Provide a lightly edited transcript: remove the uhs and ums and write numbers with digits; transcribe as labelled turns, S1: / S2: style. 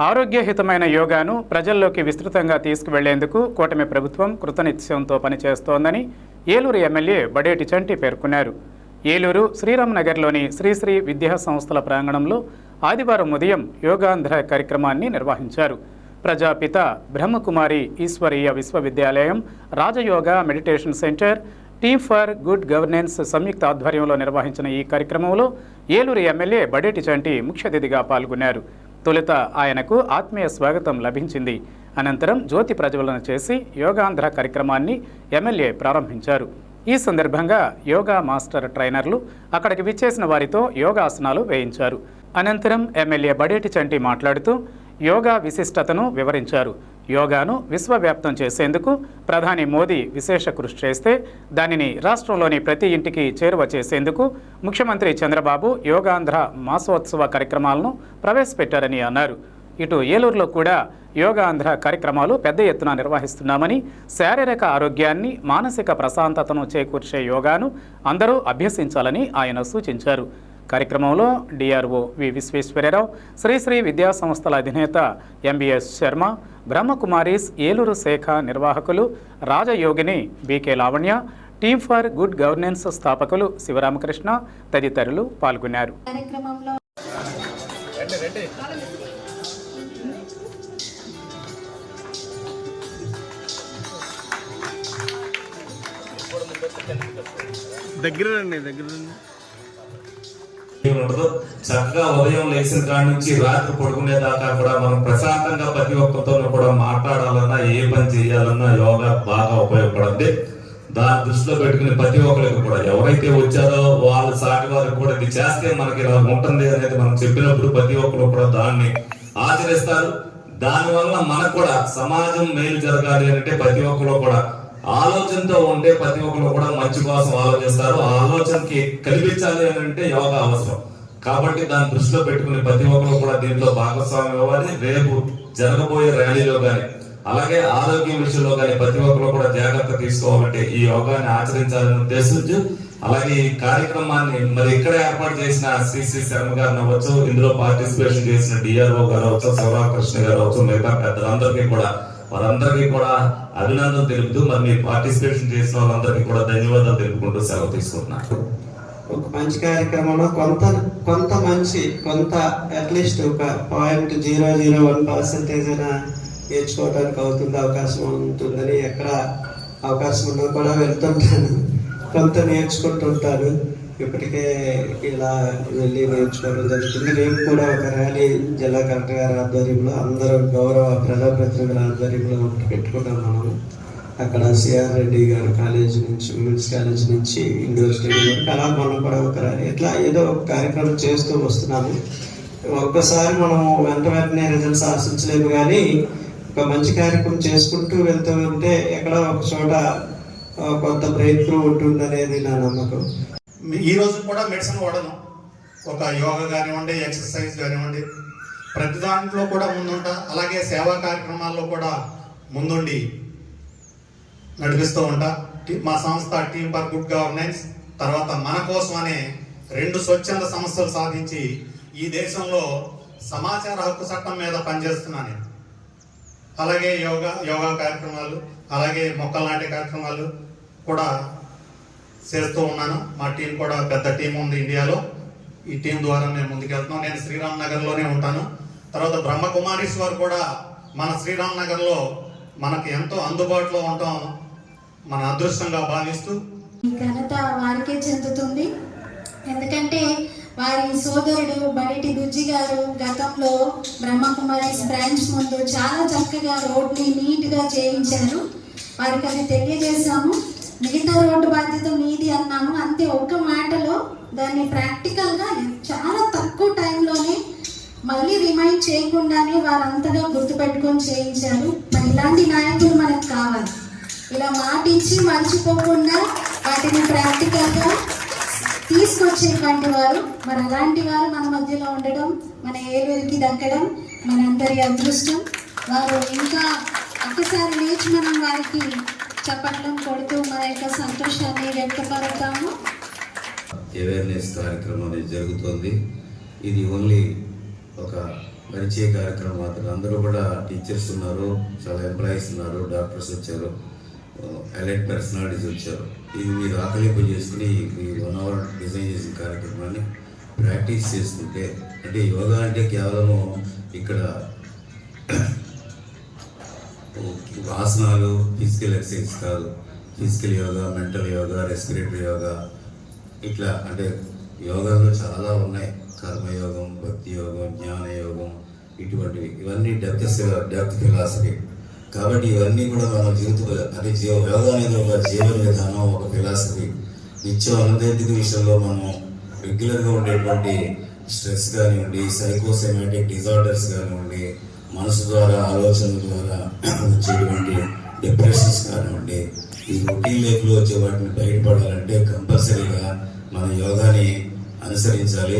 S1: ఆరోగ్యహితమైన యోగాను ప్రజల్లోకి విస్తృతంగా తీసుకువెళ్లేందుకు కూటమి ప్రభుత్వం కృతనిశ్చయంతో పనిచేస్తోందని ఏలూరు ఎమ్మెల్యే బడేటి చంటి పేర్కొన్నారు. ఏలూరు శ్రీరామ్నగర్లోని శ్రీశ్రీ విద్యా సంస్థల ప్రాంగణంలో ఆదివారం ఉదయం యోగాంధ్ర కార్యక్రమాన్ని నిర్వహించారు. Prajapita Brahmakumari Ishwariya Vishwavidyalayam, Rajayoga meditation centre, team for good governance సంయుక్త ఆధ్వర్యంలో నిర్వహించిన ఈ కార్యక్రమంలో ఏలూరు ఎమ్మెల్యే బడేటి చంటి ముఖ్య అతిథిగా పాల్గొన్నారు. తొలుత ఆయనకు ఆత్మీయ స్వాగతం లభించింది. అనంతరం జ్యోతి ప్రజ్వలన చేసి యోగాంధ్ర కార్యక్రమాన్ని ఎమ్మెల్యే ప్రారంభించారు. ఈ సందర్భంగా యోగా మాస్టర్ ట్రైనర్లు అక్కడికి విచ్చేసిన వారితో యోగాసనాలు వేయించారు. అనంతరం ఎమ్మెల్యే బడేటి చంటి మాట్లాడుతూ యోగా విశిష్టతను వివరించారు. యోగాను విశ్వవ్యాప్తం చేసేందుకు ప్రధాని మోదీ విశేష కృషి చేస్తే దానిని రాష్ట్రంలోని ప్రతి ఇంటికి చేరువ చేసేందుకు ముఖ్యమంత్రి చంద్రబాబు యోగాంధ్ర మాసోత్సవ కార్యక్రమాలను ప్రవేశపెట్టారని అన్నారు. ఇటు ఏలూరులో కూడా యోగాంధ్ర కార్యక్రమాలు పెద్ద ఎత్తున నిర్వహిస్తున్నామని, శారీరక ఆరోగ్యాన్ని, మానసిక ప్రశాంతతను చేకూర్చే యోగాను అందరూ అభ్యసించాలని ఆయన సూచించారు. కార్యక్రమంలో డిఆర్ఓ వి విశ్వేశ్వరరావు, శ్రీశ్రీ విద్యా సంస్థల అధినేత ఎంబీఎస్ శర్మ, బ్రహ్మకుమారీస్ ఏలూరు శాఖ నిర్వాహకులు రాజయోగిని BK Lavanya, team for good governance స్థాపకులు శివరామకృష్ణ తదితరులు పాల్గొన్నారు.
S2: ఉండదు. చక్కగా ఉదయం లేచిన కాడి నుంచి రాత్రి పడుకునే దాకా కూడా మనం ప్రశాంతంగా ప్రతి ఒక్కరితో కూడా మాట్లాడాలన్నా, ఏ పని చేయాలన్నా యోగా బాగా ఉపయోగపడుతుంది. దాన్ని దృష్టిలో పెట్టుకుని ప్రతి ఒక్కరికి కూడా ఎవరైతే వచ్చారో వాళ్ళ సాటి వారికి కూడా ఇది చేస్తే మనకి ఇలా ఉంటుంది అనేది మనం చెప్పినప్పుడు ప్రతి ఒక్కరు కూడా దాన్ని ఆచరిస్తారు. దానివల్ల మనకు కూడా సమాజం మేలు జరగాలి అంటే ప్రతి ఒక్కరు కూడా ఆలోచనతో ఉంటే ప్రతి ఒక్కరు కూడా మంచి కోసం ఆలోచిస్తారు. ఆ ఆలోచనకి కల్పించాలి అని అంటే యోగా అవసరం. కాబట్టి దాన్ని దృష్టిలో పెట్టుకుని ప్రతి ఒక్కరు కూడా దీంట్లో భాగస్వామ్యం అవ్వాలి. రేపు జరగబోయే ర్యాలీలో కానీ, అలాగే ఆరోగ్యం విషయంలో కానీ ప్రతి ఒక్కరు కూడా జాగ్రత్త తీసుకోవాలంటే ఈ యోగాన్ని ఆచరించాలని ఉద్దేశించు. అలాగే ఈ కార్యక్రమాన్ని మరి ఇక్కడ ఏర్పాటు చేసిన శ్రీ శర్మ గారు అవ్వచ్చు, ఇందులో పార్టిసిపేషన్ చేసిన డిఆర్ఓ గారు అవ్వచ్చు, శివరామకృష్ణ గారు అవ్వచ్చు, మిగతా పెద్దలందరికీ కూడా వారందరికీ కూడా అభినందనలు తెలుపుతూ మరి మీరు పార్టిసిపేషన్ చేసిన వాళ్ళందరికీ కూడా ధన్యవాదాలు తెలుపుకుంటూ సెలవు తీసుకుంటున్నారు.
S3: ఒక మంచి కార్యక్రమంలో కొంత అట్లీస్ట్ ఒక 0.001% నేర్చుకోవడానికి అవుతుంది, అవకాశం ఉంటుందని ఎక్కడ అవకాశం ఉన్నా కూడా వెళ్తుంటాను. కొంత నేర్చుకుంటుంటాను. ఇప్పటికే ఇలా వెళ్ళి నేర్చుకోవడం జరుగుతుంది. రేపు కూడా ఒక ర్యాలీ జిల్లా కలెక్టర్ గారి ఆధ్వర్యంలో అందరూ గౌరవ ప్రజాప్రతినిధుల ఆధ్వర్యంలో పెట్టుకున్నాం. మనం అక్కడ సిఆర్ రెడ్డి గారు కాలేజ్ నుంచి, ఉమెన్స్ కాలేజ్ నుంచి ఇండోర్ స్టేడియం వరకు అలా మనం కూడా ఒక ర్యాలీ ఇట్లా ఏదో ఒక కార్యక్రమం చేస్తూ వస్తున్నాము. ఒక్కసారి మనం వెంటనే రిజల్ట్స్ ఆశించలేము, కానీ ఒక మంచి కార్యక్రమం చేసుకుంటూ వెళ్తూ ఉంటే ఎక్కడో ఒక చోట కొంత బ్రేక్ త్రూ ఉంటుంది అనేది నా నమ్మకం.
S4: ఈ రోజు కూడా మెడిసిన్ వాడను. ఒక యోగా కానివ్వండి, ఎక్సర్సైజ్ కానివ్వండి, ప్రతి దాంట్లో కూడా ముందుంటా. అలాగే సేవా కార్యక్రమాల్లో కూడా ముందుండి నడిపిస్తూ ఉంటా. మా సంస్థ టీమ్ ఫర్ గుడ్ గవర్నెన్స్, తర్వాత మన కోసం అనే 2 స్వచ్ఛంద సంస్థలు సాధించి ఈ దేశంలో సమాచార హక్కు చట్టం మీద పనిచేస్తున్నాను నేను. అలాగే యోగా కార్యక్రమాలు, అలాగే మొక్కలు నాటే కార్యక్రమాలు కూడా చేస్తూ ఉన్నాను. మా టీం కూడా పెద్ద టీం ఉంది ఇండియాలో. ఈ టీం ద్వారా నేను ముందుకెళ్తున్నాను. నేను శ్రీరామ్నగర్లోనే ఉంటాను. తర్వాత బ్రహ్మకుమారీశ్వర్ కూడా మన శ్రీరామ్నగర్లో మనకి ఎంతో అందుబాటులో ఉండటం మన అదృష్టంగా భావిస్తూ
S5: ఘనత వారికే చెందుతుంది. ఎందుకంటే వారి సోదరుడు బడేటి బుజ్జి గారు గతంలో బ్రహ్మకుమారీస్ బ్రాంచ్ ముందు చాలా చక్కగా రోడ్ని నీట్గా చేయించారు. వారికి అది తెలియజేశాము. మిగతా రోడ్డు బాధ్యత మీది అన్నాము. అంతే, ఒక్క మాటలో దాన్ని ప్రాక్టికల్గా చాలా తక్కువ టైంలోనే మళ్ళీ రిమైండ్ చేయకుండానే వారంతగా గుర్తుపెట్టుకొని చేయించారు. మరి ఇలాంటి నాయకులు మనకు కావాలి. ఇలా మాట ఇచ్చి మర్చిపోకుండా వాటిని ప్రాక్టికల్గా తీసుకొచ్చేటువంటి వారు. మరి అలాంటి వారు మన మధ్యలో ఉండడం, మన ఏలూరికి దక్కడం మనందరి అదృష్టం. వారు ఇంకా ఒక్కసారి లేచి మనం వారికి చప్పట్లం కొడుతూ మన యొక్క సంతోషాన్ని వ్యక్తపడతాము.
S2: అవేర్నెస్ కార్యక్రమం అనేది జరుగుతుంది. ఇది ఓన్లీ ఒక
S6: పరిచయ కార్యక్రమం మాత్రం అందరూ కూడా టీచర్స్ ఉన్నారు, చాలా ఎంప్లాయీస్ ఉన్నారు, డాక్టర్స్ వచ్చారు, ఎలైట్ పర్సనాలిటీస్ వచ్చారు. ఇది మీరు ఆకలింపు చేసుకుని ఈ 1 hour డిజైన్ చేసిన కార్యక్రమాన్ని ప్రాక్టీస్ చేసుకుంటే, అంటే యోగా అంటే కేవలము ఇక్కడ ఆసనాలు, ఫిజికల్ ఎక్సర్సైజ్ కాదు. Physical yoga, mental yoga, respiratory yoga, ఇట్లా అంటే యోగాలో చాలా ఉన్నాయి. కర్మయోగం, భక్తి యోగం, జ్ఞాన యోగం, ఇటువంటివి ఇవన్నీ డెప్త్ ఫిలాసఫీ. కాబట్టి ఇవన్నీ కూడా మన అంటే యోగా అనేది ఒక జీవన విధానం, ఒక ఫిలాసఫీ. నిత్యం అనుదైతిక విషయంలో మనం రెగ్యులర్గా ఉండేటువంటి స్ట్రెస్ కానివ్వండి, సైకోసెమాటిక్ డిజార్డర్స్ కానివ్వండి, మనసు ద్వారా, ఆలోచనల ద్వారా వచ్చేటువంటి డిప్రెషన్స్ కానివ్వండి, ఈ రొటీన్ లైఫ్లో వచ్చే వాటిని బయటపడాలంటే కంపల్సరీగా మన యోగాని అనుసరించాలి.